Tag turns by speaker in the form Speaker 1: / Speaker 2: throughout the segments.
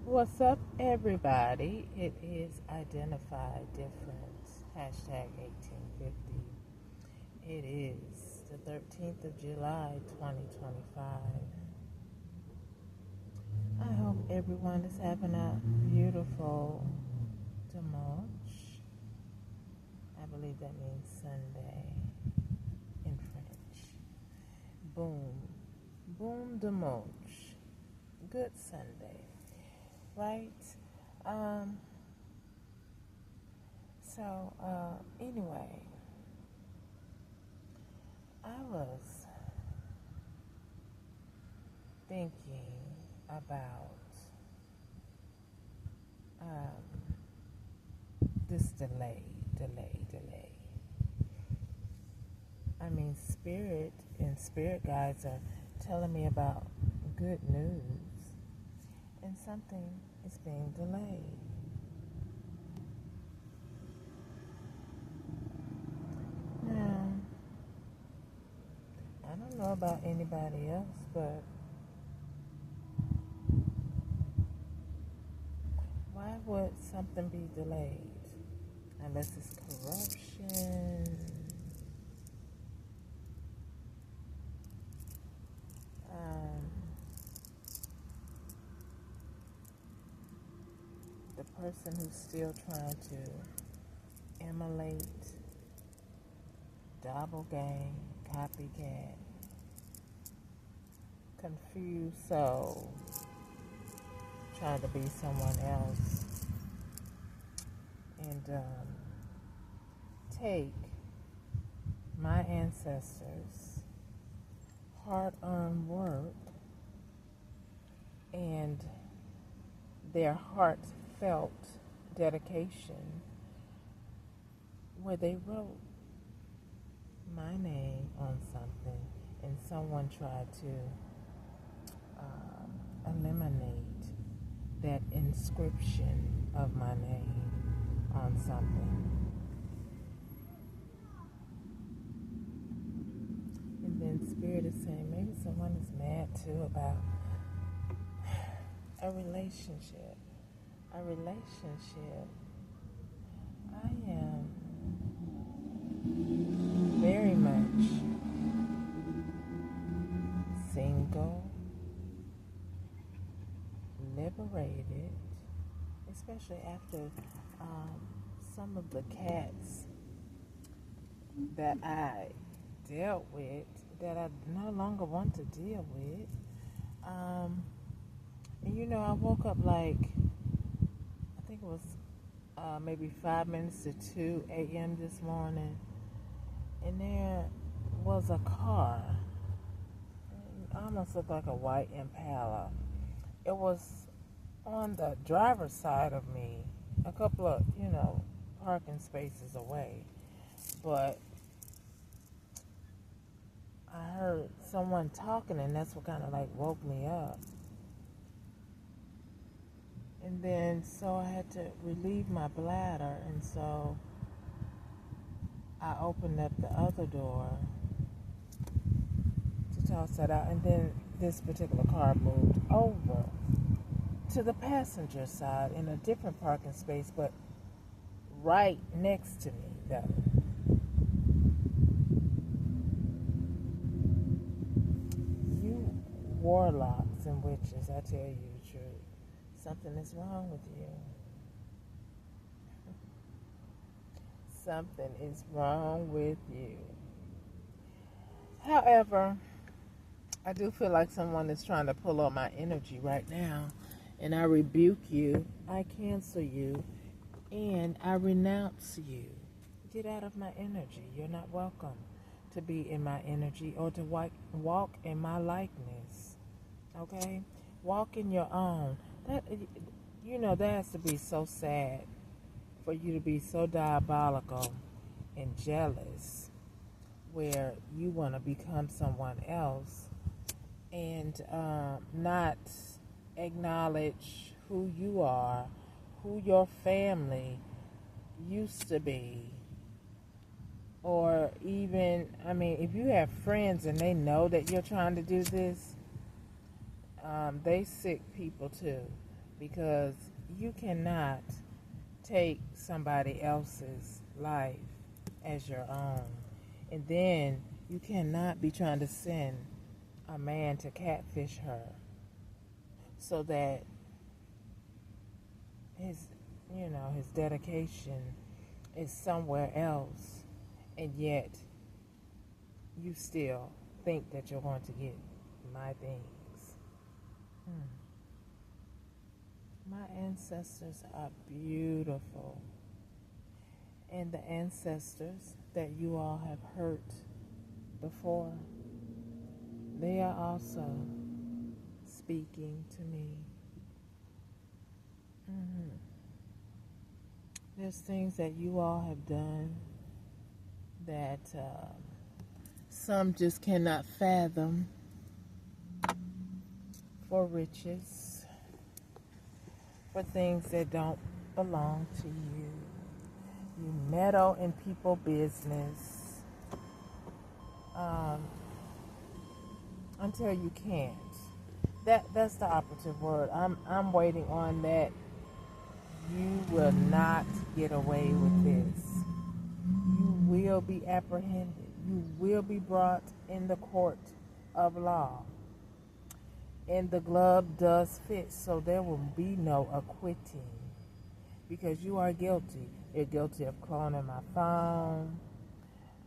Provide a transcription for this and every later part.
Speaker 1: What's up, everybody? It is Identify Difference, hashtag 1850. It is the 13th of July, 2025. I hope everyone is having a beautiful dimanche. I believe that means Sunday in French. Boom. Boom dimanche. Good Sunday. Right? Um, anyway, I was thinking about this delay. I mean, spirit and spirit guides are telling me about good news, and something is being delayed. Now, I don't know about anybody else, but why would something be delayed? Unless it's corruption, the person who's still trying to emulate, doppelgang, copycat, confused soul, trying to be someone else, and take my ancestors' hard-earned work and their heartfelt dedication, where they wrote my name on something and someone tried to eliminate that inscription of my name on something. And then Spirit is saying maybe someone is mad too about a relationship. I am very much single, liberated, especially after some of the cats that I dealt with that I no longer want to deal with. And I woke up like, I think it was maybe 5 minutes to 2 a.m. this morning, and there was a car. It almost looked like a white Impala. It was on the driver's side of me, a couple of, parking spaces away. But I heard someone talking, and that's what kind of like woke me up. And then, so I had to relieve my bladder, and so I opened up the other door to toss that out, and then this particular car moved over to the passenger side in a different parking space, but right next to me, though. You warlocks and witches, I tell you the truth. Something is wrong with you. Something is wrong with you. However, I do feel like someone is trying to pull on my energy right now. And I rebuke you. I cancel you. And I renounce you. Get out of my energy. You're not welcome to be in my energy or to walk in my likeness. Okay? Walk in your own. That has to be so sad for you to be so diabolical and jealous where you want to become someone else and not acknowledge who you are, who your family used to be. Or even, if you have friends and they know that you're trying to do this, they sick people too. because you cannot take somebody else's life as your own. And then you cannot be trying to send a man to catfish her so that his dedication is somewhere else, and yet you still think that you're going to get my things. My ancestors are beautiful, and the ancestors that you all have hurt before, they are also speaking to me. There's things that you all have done that some just cannot fathom for riches, for things that don't belong to you. You meddle in people's business until you can't. That's the operative word. I'm waiting on that. You will not get away with this. You will be apprehended. You will be brought in the court of law. And the glove does fit, so there will be no acquitting, because you are guilty. You're guilty of cloning my phone.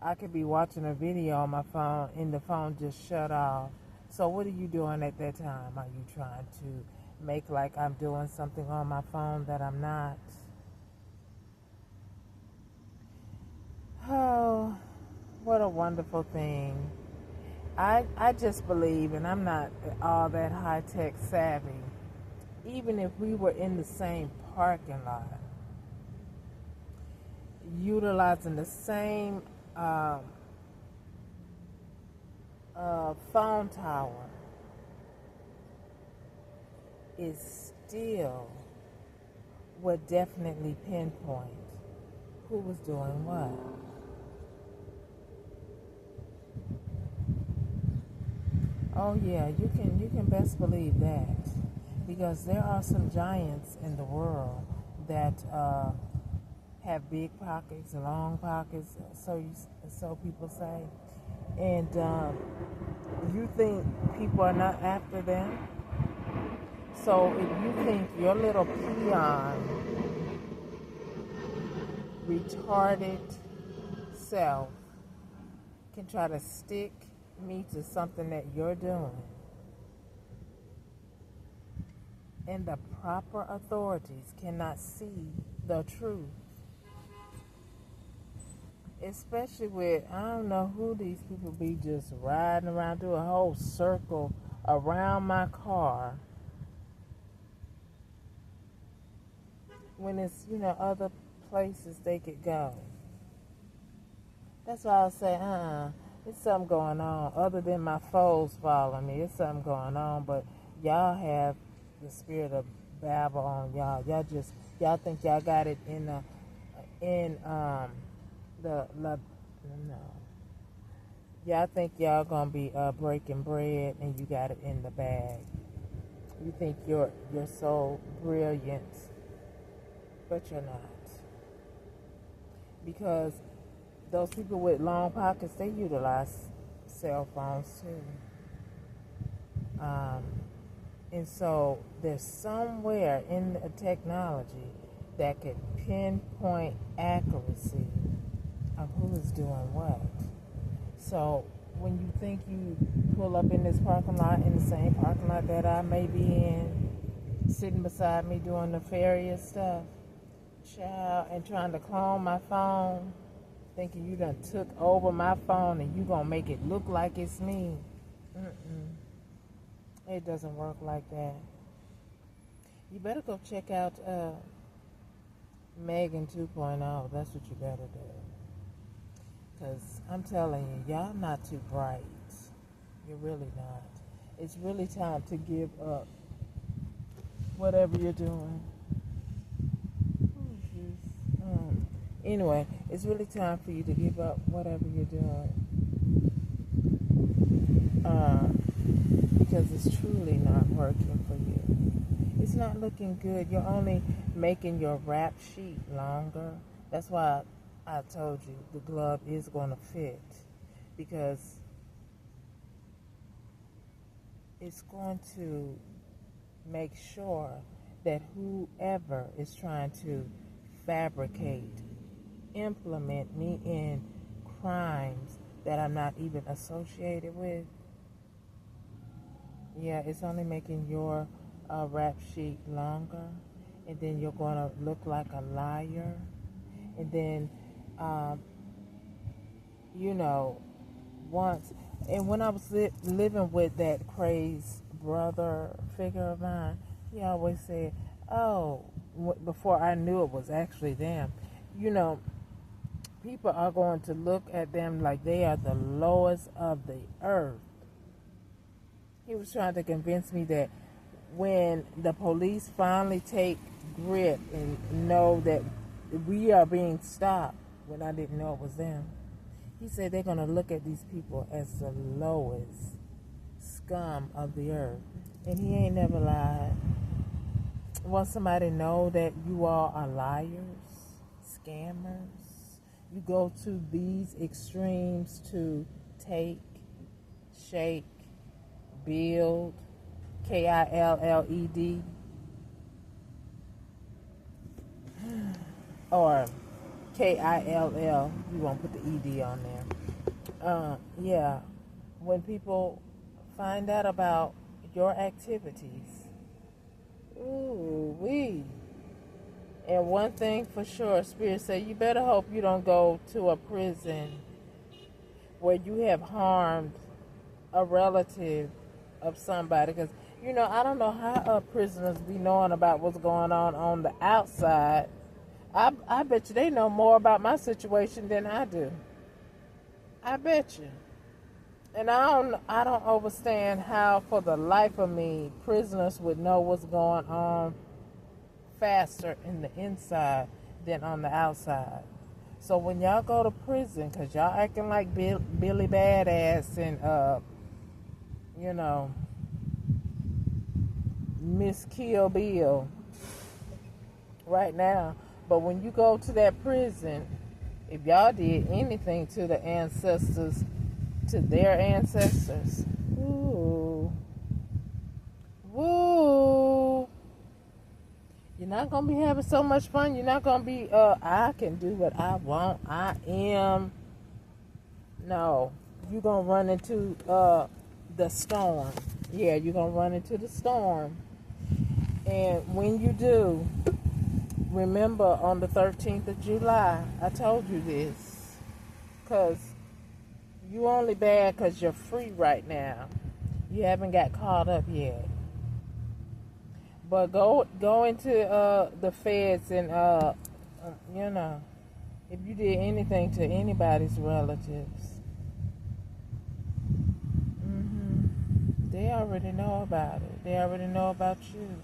Speaker 1: I could be watching a video on my phone and the phone just shut off. So what are you doing at that time? Are you trying to make like I'm doing something on my phone that I'm not? Oh, what a wonderful thing. I just believe, and I'm not all that high-tech savvy, even if we were in the same parking lot, utilizing the same phone tower, it still would definitely pinpoint who was doing what. Oh yeah, you can best believe that, because there are some giants in the world that have big pockets, long pockets, so people say, and you think people are not after them. So if you think your little peon, retarded self can try to stick me to something that you're doing, and the proper authorities cannot see the truth, especially with, I don't know who these people be just riding around, do a whole circle around my car when it's, other places they could go. That's why I say, it's something going on other than my foes following me. It's something going on, but y'all have the spirit of Babel on y'all. Y'all think y'all got it no. Y'all think y'all gonna be breaking bread and you got it in the bag. You think you're so brilliant, but you're not. Because those people with long pockets, they utilize cell phones too. And so there's somewhere in the technology that could pinpoint accuracy of who is doing what. So when you think you pull up in this parking lot, in the same parking lot that I may be in, sitting beside me doing nefarious stuff, child, and trying to clone my phone, thinking you done took over my phone and you gonna make it look like it's me. It doesn't work like that. You better go check out Megan 2.0. That's what you better do. Because I'm telling you, y'all not too bright. You're really not. It's really time to give up whatever you're doing. Anyway, it's really time for you to give up whatever you're doing. Because it's truly not working for you. It's not looking good. You're only making your rap sheet longer. That's why I told you the glove is going to fit, because it's going to make sure that whoever is trying to fabricate, implement me in crimes that I'm not even associated with, yeah, it's only making your rap sheet longer, and then you're going to look like a liar. And then, you know, once, and when I was living with that crazed brother figure of mine, he always said, oh, before I knew it was actually them, you know, people are going to look at them like they are the lowest of the earth. He was trying to convince me that when the police finally take grip and know that we are being stopped, when I didn't know it was them, he said they're going to look at these people as the lowest scum of the earth. And he ain't never lied. Want somebody to know that you all are liars, scammers? You go to these extremes to take, shake, build, KILLED, or KILL. You won't put the ED on there. Yeah, when people find out about your activities, ooh wee. And one thing for sure, Spirit said, you better hope you don't go to a prison where you have harmed a relative of somebody, because you know, I don't know how prisoners be knowing about what's going on the outside. I bet you they know more about my situation than I do. I bet you. And I don't understand how, for the life of me, prisoners would know what's going on faster in the inside than on the outside. So when y'all go to prison, because y'all acting like Billy Badass and you know, Miss Kill Bill right now, but when you go to that prison, if y'all did anything to the ancestors, to their ancestors, ooh, woo, you're not going to be having so much fun. You're not going to be, I can do what I want. I am. No, you're going to run into the storm. Yeah, you're going to run into the storm. And when you do, remember on the 13th of July, I told you this, because you only bad because you're free right now. You haven't got caught up yet. But go into the feds and, you know, if you did anything to anybody's relatives, they already know about it. They already know about you.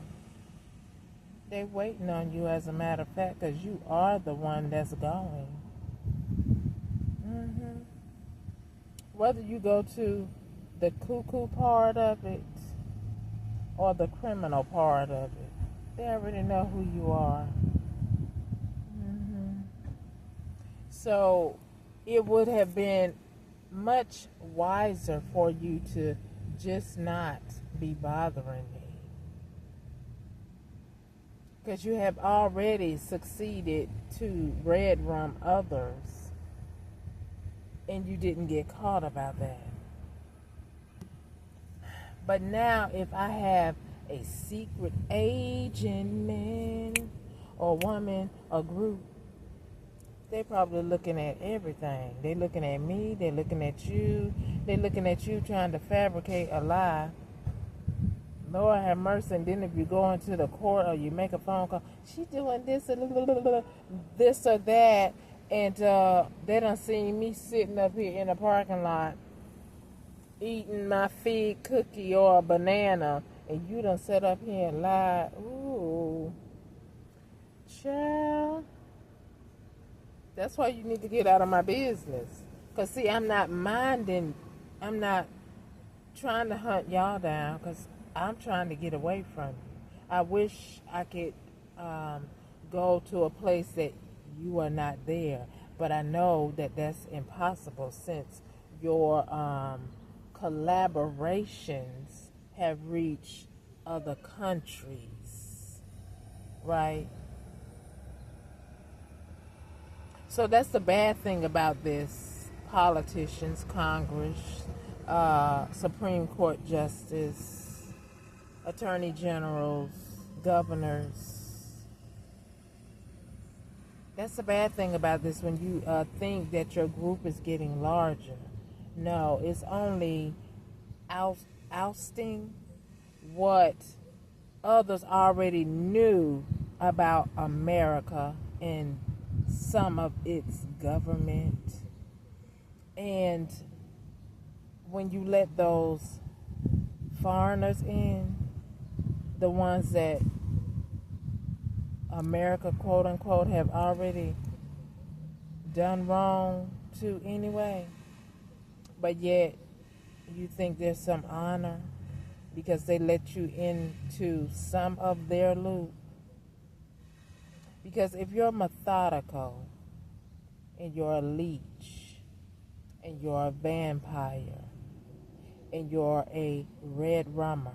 Speaker 1: They waiting on you, as a matter of fact, because you are the one that's going. Whether you go to the cuckoo part of it or the criminal part of it, they already know who you are. So it would have been much wiser for you to just not be bothering me, because you have already succeeded to red room others, and you didn't get caught about that. But now, if I have a secret agent man or woman or group, they probably looking at everything. They looking at me. They looking at you. They looking at you trying to fabricate a lie. Lord have mercy. And then if you go into the court or you make a phone call, she doing this or this or that, and they done seen me sitting up here in the parking lot eating my fig cookie or a banana, and you done sit up here and lie. Ooh, child. That's why you need to get out of my business. Because, see, I'm not trying to hunt y'all down, because I'm trying to get away from you. I wish I could go to a place that you are not there, but I know that that's impossible since your collaborations have reached other countries, right? So that's the bad thing about this. Politicians, Congress, Supreme Court Justice, Attorney Generals, governors. That's the bad thing about this when you think that your group is getting larger. No, it's only ousting what others already knew about America and some of its government. And when you let those foreigners in, the ones that America, quote unquote, have already done wrong to anyway, but yet you think there's some honor because they let you into some of their loop. Because if you're methodical and you're a leech and you're a vampire and you're a red rummer,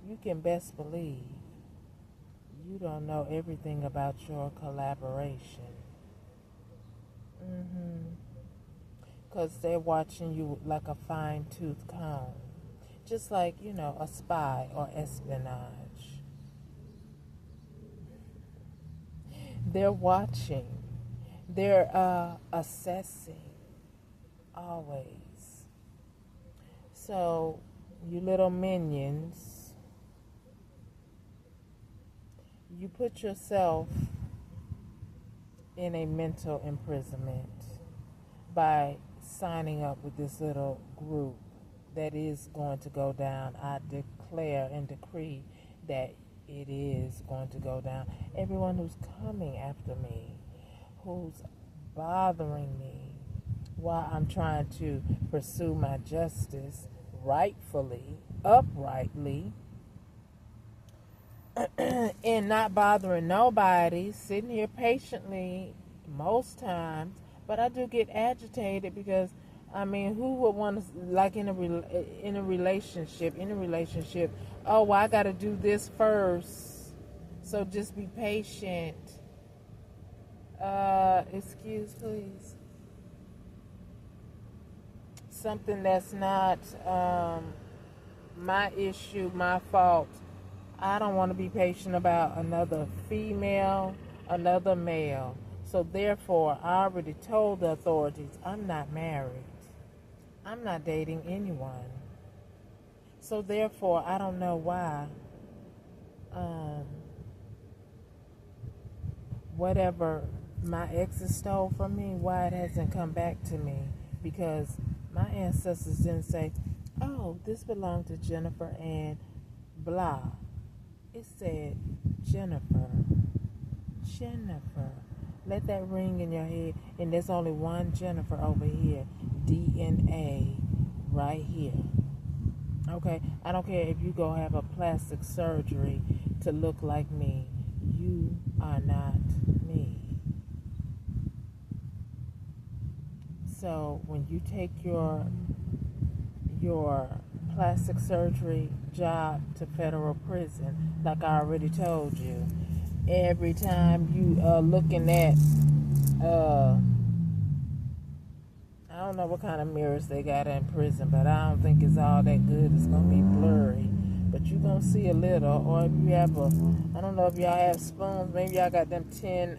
Speaker 1: you can best believe you don't know everything about your collaboration. Because they're watching you like a fine-tooth comb. Just like, a spy or espionage. They're watching. They're assessing. Always. So, you little minions, you put yourself in a mental imprisonment by signing up with this little group that is going to go down. I declare and decree that it is going to go down. Everyone who's coming after me, who's bothering me while I'm trying to pursue my justice rightfully, uprightly, and not bothering nobody, sitting here patiently most times. But I do get agitated because, who would want to, like in a relationship, oh, well, I got to do this first, so just be patient. Excuse, please. Something that's not my issue, my fault. I don't want to be patient about another female, another male. So therefore, I already told the authorities I'm not married. I'm not dating anyone. So therefore, I don't know why whatever my exes stole from me, why it hasn't come back to me. Because my ancestors didn't say, oh, this belonged to Jennifer and blah. It said Jennifer. Let that ring in your head. And there's only one Jennifer over here. DNA right here. Okay? I don't care if you go have a plastic surgery to look like me. You are not me. So when you take your plastic surgery job to federal prison, like I already told you, every time you are looking at I don't know what kind of mirrors they got in prison, but I don't think it's all that good. It's gonna be blurry, but you're gonna see a little. Or if you have I don't know if y'all have spoons, maybe y'all got them 10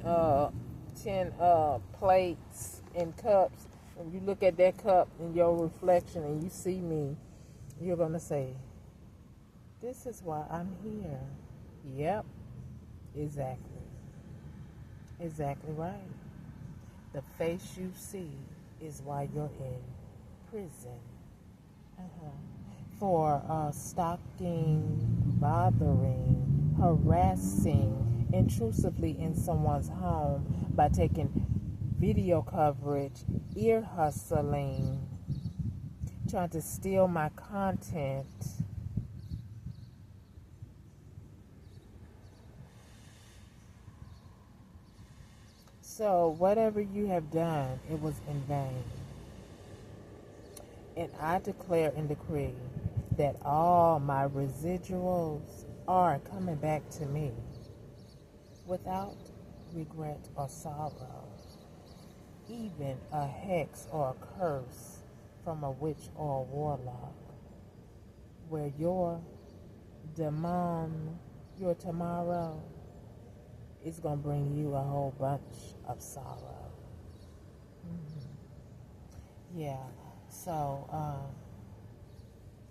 Speaker 1: plates and cups. When you look at that cup in your reflection and you see me, you're gonna say, this is why I'm here. Yep. Exactly right. The face you see is why you're in prison. For stalking, bothering, harassing intrusively in someone's home by taking video coverage, ear hustling, trying to steal my content. So whatever you have done, it was in vain. And I declare and decree that all my residuals are coming back to me without regret or sorrow. Even a hex or a curse from a witch or a warlock, where your demon, your tomorrow, is going to bring you a whole bunch of sorrow. Yeah, so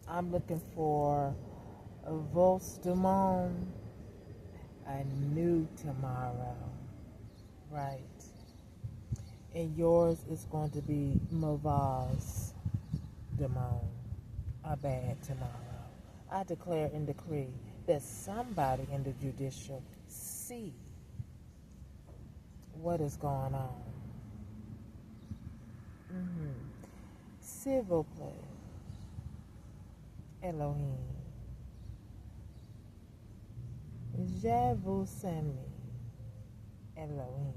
Speaker 1: I'm looking for a Vos du Monde, a new tomorrow, right? And yours is going to be Mauvaise du Monde, a bad tomorrow. I declare and decree that somebody in the judicial see what is going on. S'il vous plaît, Elohim, je vous aime, Elohim.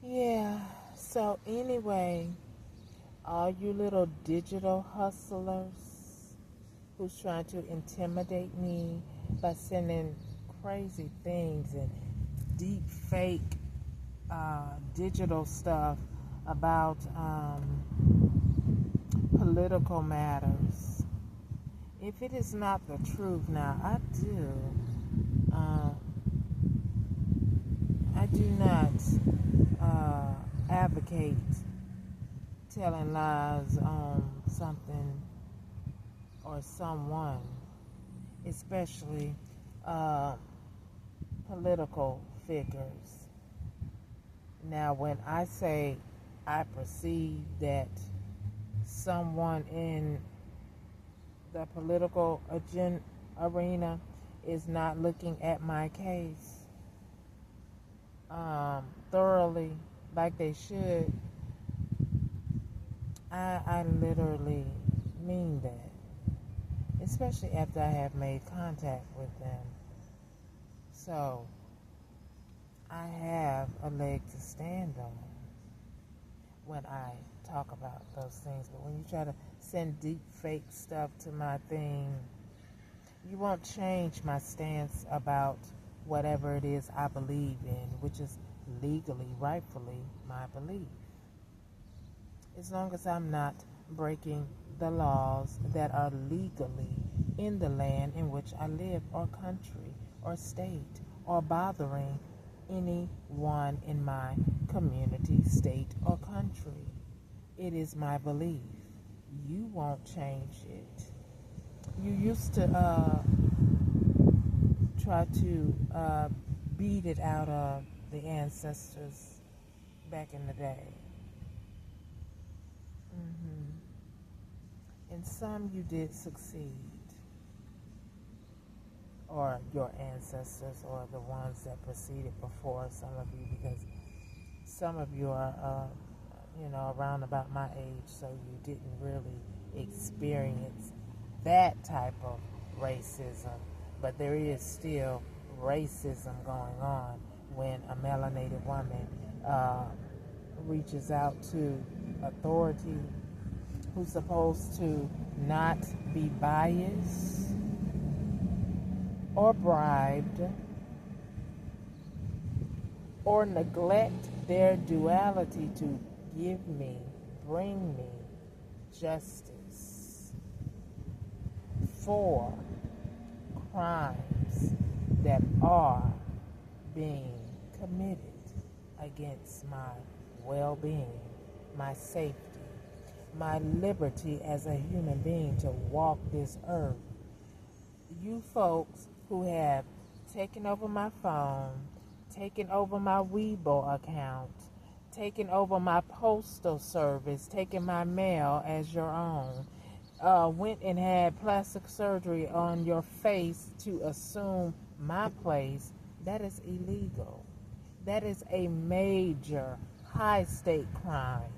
Speaker 1: Yeah, so anyway, all you little digital hustlers who's trying to intimidate me by sending crazy things and deep fake digital stuff about political matters. If it is not the truth, now I do not advocate telling lies on something or someone, especially political figures. Now, when I say I perceive that someone in the political arena is not looking at my case thoroughly like they should, I literally mean that, especially after I have made contact with them. So I have a leg to stand on when I talk about those things. But when you try to send deep fake stuff to my thing, you won't change my stance about whatever it is I believe in, which is legally, rightfully my belief. As long as I'm not breaking the laws that are legally in the land in which I live, or country, or state, or bothering anyone in my community, state, or country. It is my belief. You won't change it. You used to try to beat it out of the ancestors back in the day. And some you did succeed, or your ancestors, or the ones that preceded before some of you, because some of you are, around about my age, so you didn't really experience that type of racism. But there is still racism going on when a melanated woman reaches out to authority who's supposed to not be biased or bribed or neglect their duality to bring me justice for crimes that are being committed against my well-being, my safety, my liberty as a human being to walk this earth. You folks who have taken over my phone, taken over my Weibo account, taken over my postal service, taken my mail as your own, went and had plastic surgery on your face to assume my place, that is illegal. That is a major high-stake crime.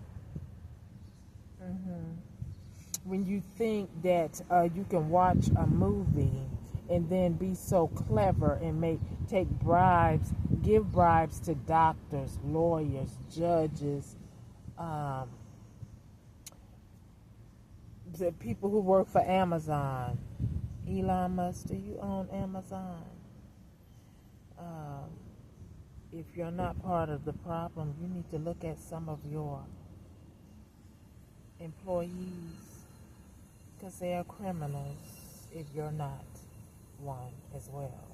Speaker 1: When you think that you can watch a movie and then be so clever and take bribes, give bribes to doctors, lawyers, judges, the people who work for Amazon. Elon Musk, do you own Amazon? If you're not part of the problem, you need to look at some of your employees, because they are criminals if you're not one as well.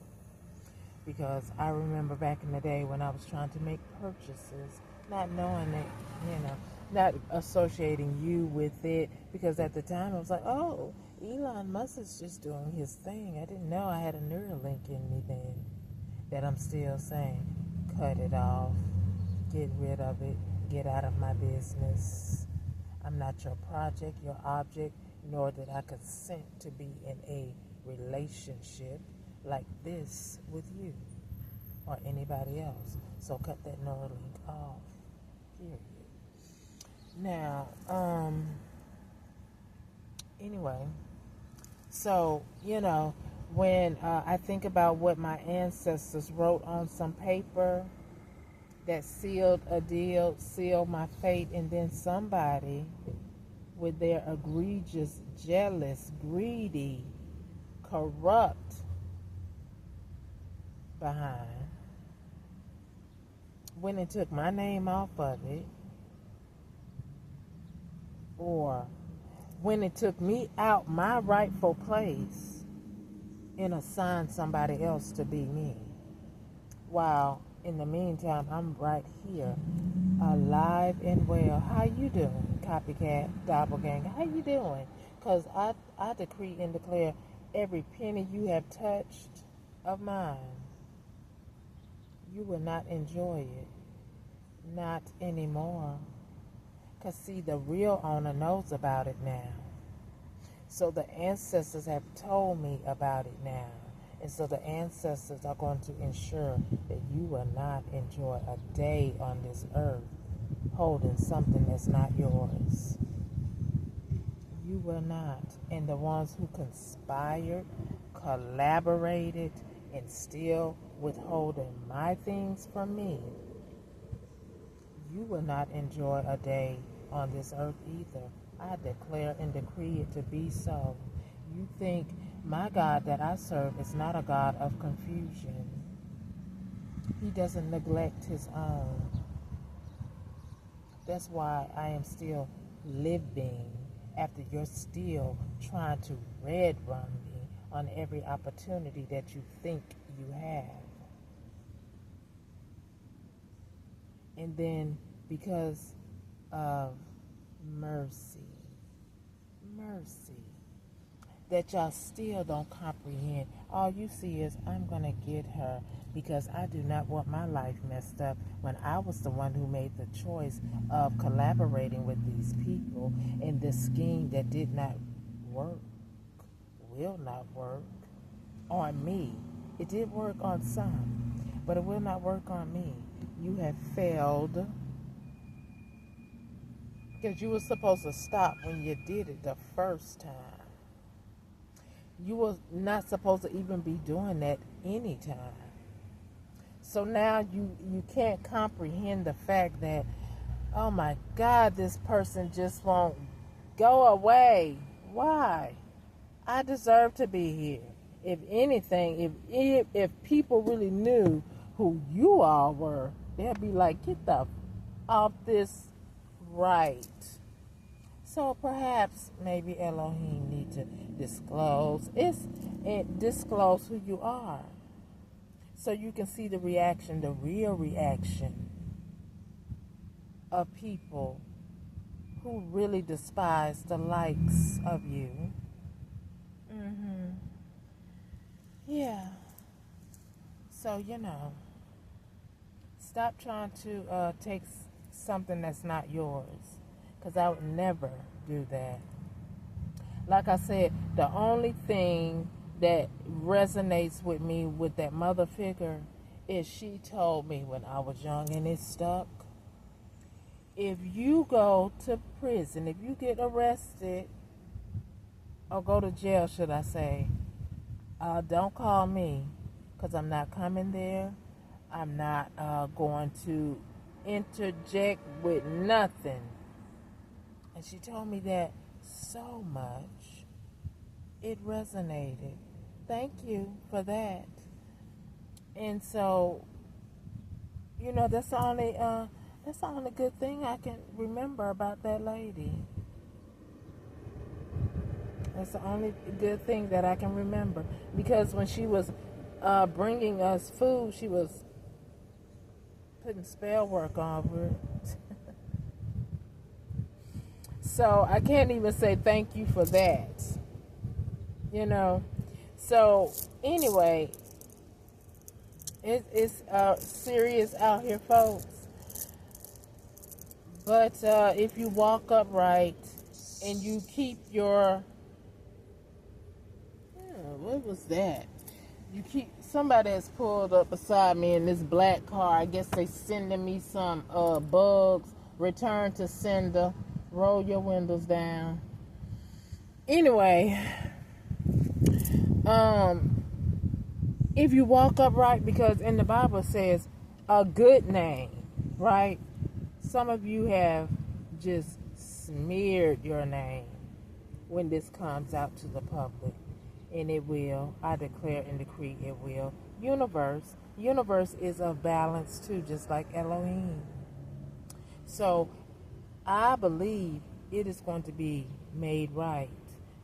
Speaker 1: Because I remember back in the day when I was trying to make purchases, not knowing it, not associating you with it, because at the time I was like, oh, Elon Musk is just doing his thing. I didn't know I had a Neuralink in me then. That I'm still saying, cut it off, get rid of it, get out of my business. I'm not your project, your object, nor did I consent to be in a relationship like this with you or anybody else. So cut that Neuralink off, period. Now, anyway, so, when I think about what my ancestors wrote on some paper that sealed a deal, sealed my fate, and then somebody with their egregious, jealous, greedy, corrupt behind went and took my name off of it, or when it took me out my rightful place and assigned somebody else to be me, while in the meantime I'm right here, alive and well. How you doing, copycat, doppelganger? How you doing? Because I decree and declare every penny you have touched of mine, you will not enjoy it, not anymore. Because see, the real owner knows about it now. So the ancestors have told me about it now. And so the ancestors are going to ensure that you will not enjoy a day on this earth holding something that's not yours. You will not. And the ones who conspired, collaborated, and still withholding my things from me, you will not enjoy a day on this earth either. I declare and decree it to be so. You think my God that I serve is not a God of confusion. He doesn't neglect his own. That's why I am still living after you're still trying to red run me on every opportunity that you think you have. And then because of mercy, that y'all still don't comprehend. All you see is, I'm going to get her because I do not want my life messed up when I was the one who made the choice of collaborating with these people in this scheme that did not work, will not work on me. It did work on some, but it will not work on me. You have failed because you were supposed to stop when you did it the first time. You were not supposed to even be doing that anytime. So now you can't comprehend the fact that, oh my God, this person just won't go away. Why? I deserve to be here. If anything, if people really knew who you all were, they'd be like, get the off this right. So perhaps maybe Elohim need to disclose who you are, so you can see the reaction, the real reaction of people who really despise the likes of you. Yeah. So stop trying to take something that's not yours. Because I would never do that. Like I said, the only thing that resonates with me with that mother figure is she told me when I was young, and it stuck. If you go to prison, if you get arrested, or go to jail, should I say, Don't call me, because I'm not coming there. I'm not going to interject with nothing. And she told me that so much. It resonated. Thank you for that. And so, that's the only good thing I can remember about that lady. That's the only good thing that I can remember. Because when she was bringing us food, she was putting spell work over it. So I can't even say thank you for that. So anyway, it's serious out here, folks. But if you walk upright and you keep your... what was that? Somebody has pulled up beside me in this black car. I guess they sending me some bugs. Return to sender. Roll your windows down. Anyway, if you walk upright, because in the Bible it says a good name, right? Some of you have just smeared your name when this comes out to the public. And it will. I declare and decree it will. Universe is of balance too, just like Elohim. So I believe it is going to be made right,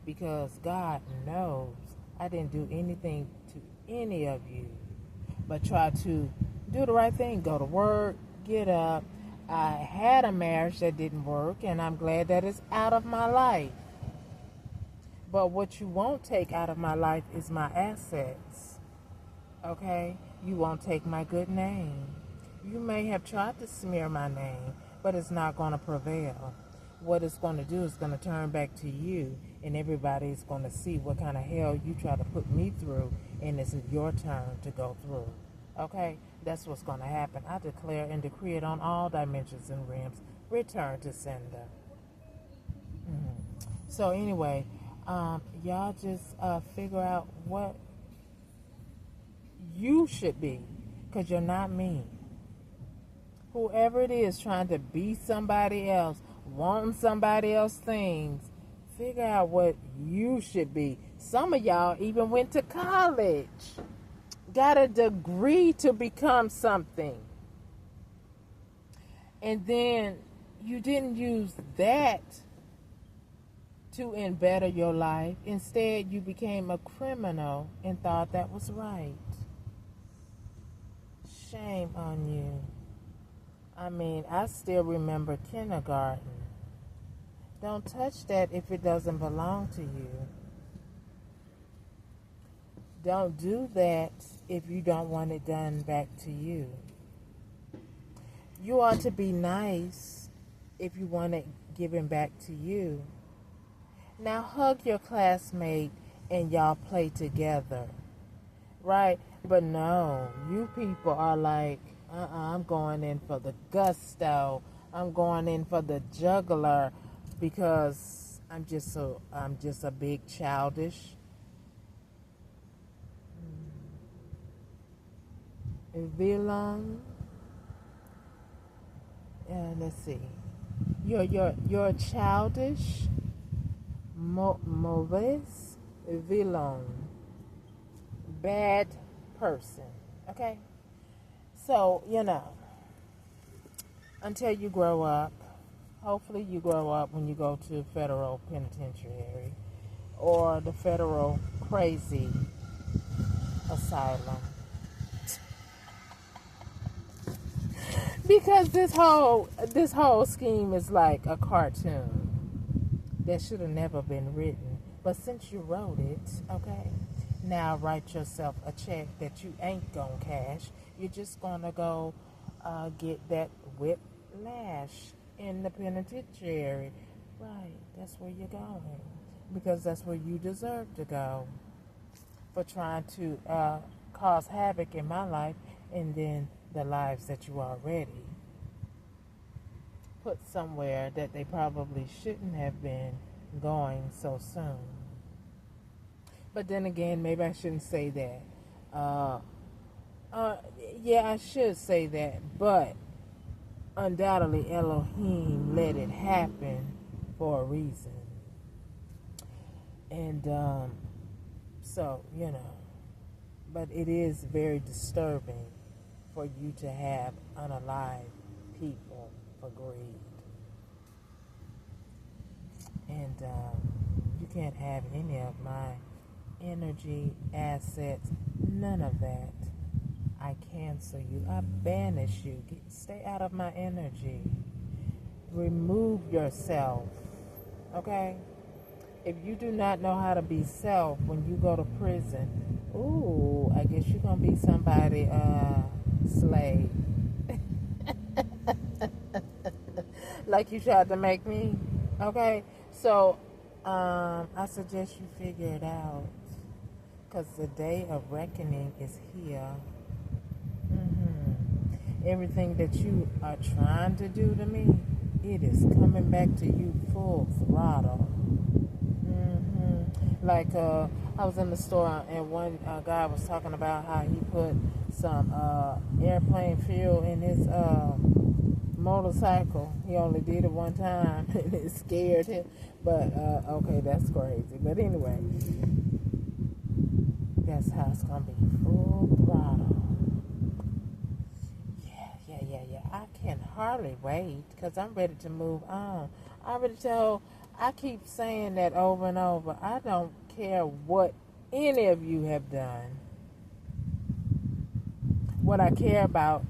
Speaker 1: because God knows I didn't do anything to any of you but try to do the right thing. Go to work, get up. I had a marriage that didn't work, and I'm glad that it's out of my life. But what you won't take out of my life is my assets. Okay? You won't take my good name. You may have tried to smear my name, but it's not going to prevail. What it's going to do is going to turn back to you, and everybody's going to see what kind of hell you try to put me through, and it's your turn to go through. Okay? That's what's going to happen. I declare and decree it on all dimensions and realms. Return to sender. So anyway... y'all just figure out what you should be, because you're not me. Whoever it is trying to be somebody else, wanting somebody else's things, figure out what you should be. Some of y'all even went to college, got a degree to become something, and then you didn't use that to better your life. Instead, you became a criminal and thought that was right. Shame on you. I mean, I still remember kindergarten. Don't touch that if it doesn't belong to you. Don't do that if you don't want it done back to you. You ought to be nice if you want it given back to you. Now hug your classmate and y'all play together, right? But no, you people are like, I'm going in for the gusto. I'm going in for the juggler, because I'm just a big childish. Villain. Let's see. You're childish. Mauvais villain, bad person. Okay, so until you grow up, hopefully you grow up when you go to federal penitentiary or the federal crazy asylum, because this whole scheme is like a cartoon that should have never been written. But since you wrote it, okay, now write yourself a check that you ain't gonna cash. You're just gonna go get that whiplash in the penitentiary. Right, that's where you're going, because that's where you deserve to go, for trying to cause havoc in my life and then the lives that you already put somewhere that they probably shouldn't have been going so soon. But then again, maybe I shouldn't say that. Uh, uh, yeah, I should say that, but undoubtedly Elohim let it happen for a reason. And so, but it is very disturbing for you to have unalive people for greed. And you can't have any of my energy, assets, none of that. I cancel you. I banish you. Stay out of my energy. Remove yourself. Okay? If you do not know how to be self when you go to prison, ooh, I guess you're going to be somebody slave. Like you tried to make me. Okay? So, I suggest you figure it out. Because the day of reckoning is here. Everything that you are trying to do to me, it is coming back to you full throttle. Like I was in the store and one guy was talking about how he put some airplane fuel in his motorcycle. He only did it one time and it scared him. But okay, that's crazy. But anyway, that's how it's gonna be, full throttle. Yeah. I can hardly wait because I'm ready to move on. I keep saying that over and over. I don't care what any of you have done. What I care about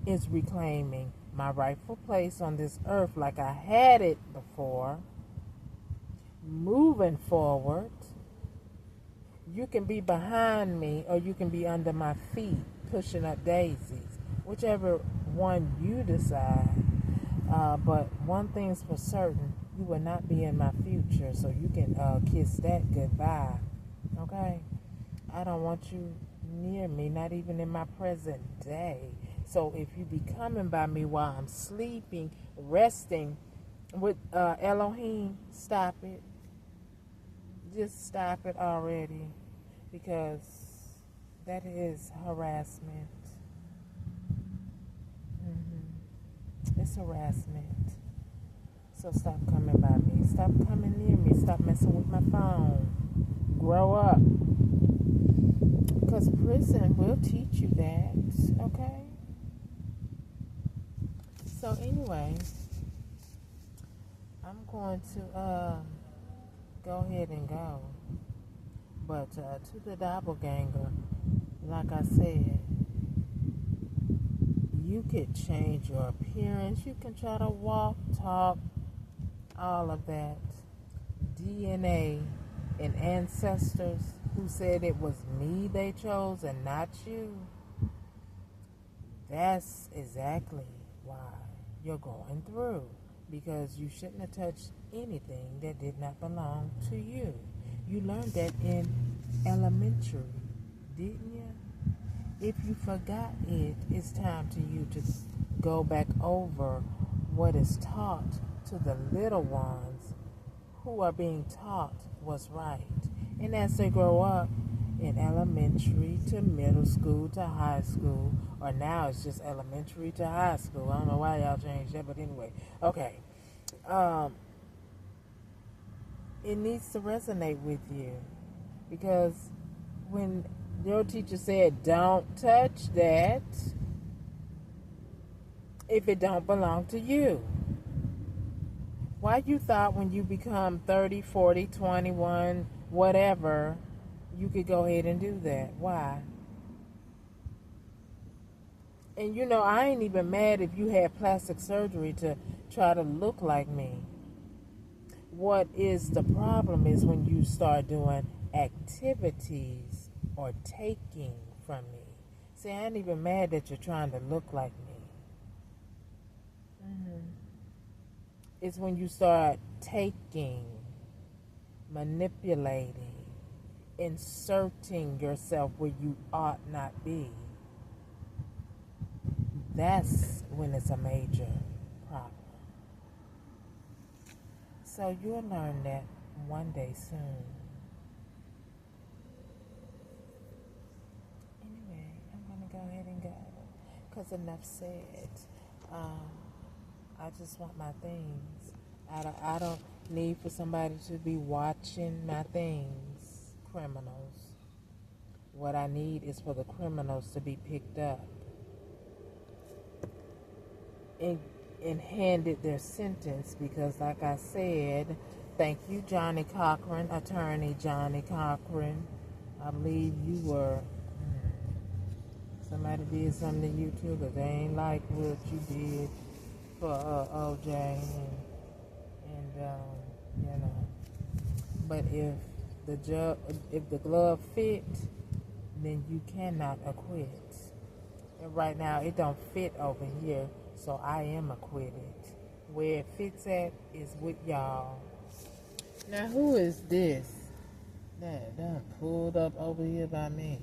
Speaker 1: is reclaiming my rightful place on this earth like I had it before. Moving forward. You can be behind me or you can be under my feet pushing up daisies. Whichever one you decide. But one thing's for certain, you will not be in my future, so you can kiss that goodbye. Okay? I don't want you near me, not even in my present day. So if you be coming by me while I'm sleeping, resting with Elohim, stop it. Just stop it already, because that is harassment. It's harassment. So stop coming by me. Stop coming near me. Stop messing with my phone. Grow up. Because prison will teach you that. Okay? So anyway, I'm going to go ahead and go. But to the doppelganger, like I said, you could change your appearance. You can try to walk, talk, all of that. DNA and ancestors who said it was me they chose and not you. That's exactly why you're going through. Because you shouldn't have touched anything that did not belong to you. You learned that in elementary, didn't you? If you forgot it, it's time to you to go back over what is taught to the little ones who are being taught what's right. And as they grow up in elementary to middle school to high school, or now it's just elementary to high school. I don't know why y'all changed that, but anyway. Okay. It needs to resonate with you, because when your teacher said, don't touch that if it don't belong to you. Why you thought when you become 30, 40, 21, whatever, you could go ahead and do that? Why? And I ain't even mad if you had plastic surgery to try to look like me. What is the problem is when you start doing activities or taking from me. See, I ain't even mad that you're trying to look like me. It's when you start taking, manipulating, inserting yourself where you ought not be. That's when it's a major problem. So you'll learn that one day soon. because enough said. I just want my things. I don't need for somebody to be watching my things. Criminals. What I need is for the criminals to be picked up and handed their sentence, because like I said, thank you, Johnny Cochran, attorney Johnny Cochran. I believe you were, somebody did something to you too, because they ain't like what you did for OJ, and you know. But if the glove fit, then you cannot acquit. And right now, it don't fit over here, so I am acquitted. Where it fits at is with y'all. Now, who is this that done pulled up over here by me?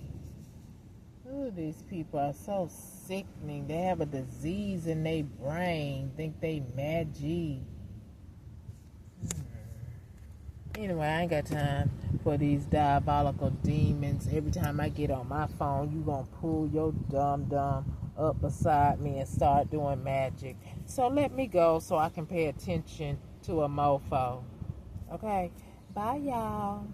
Speaker 1: Who these people are so sickening. They have a disease in their brain. Think they mad G. Anyway, I ain't got time for these diabolical demons. Every time I get on my phone, you gonna pull your dumb up beside me and start doing magic. So let me go so I can pay attention to a mofo. Okay? Bye, y'all.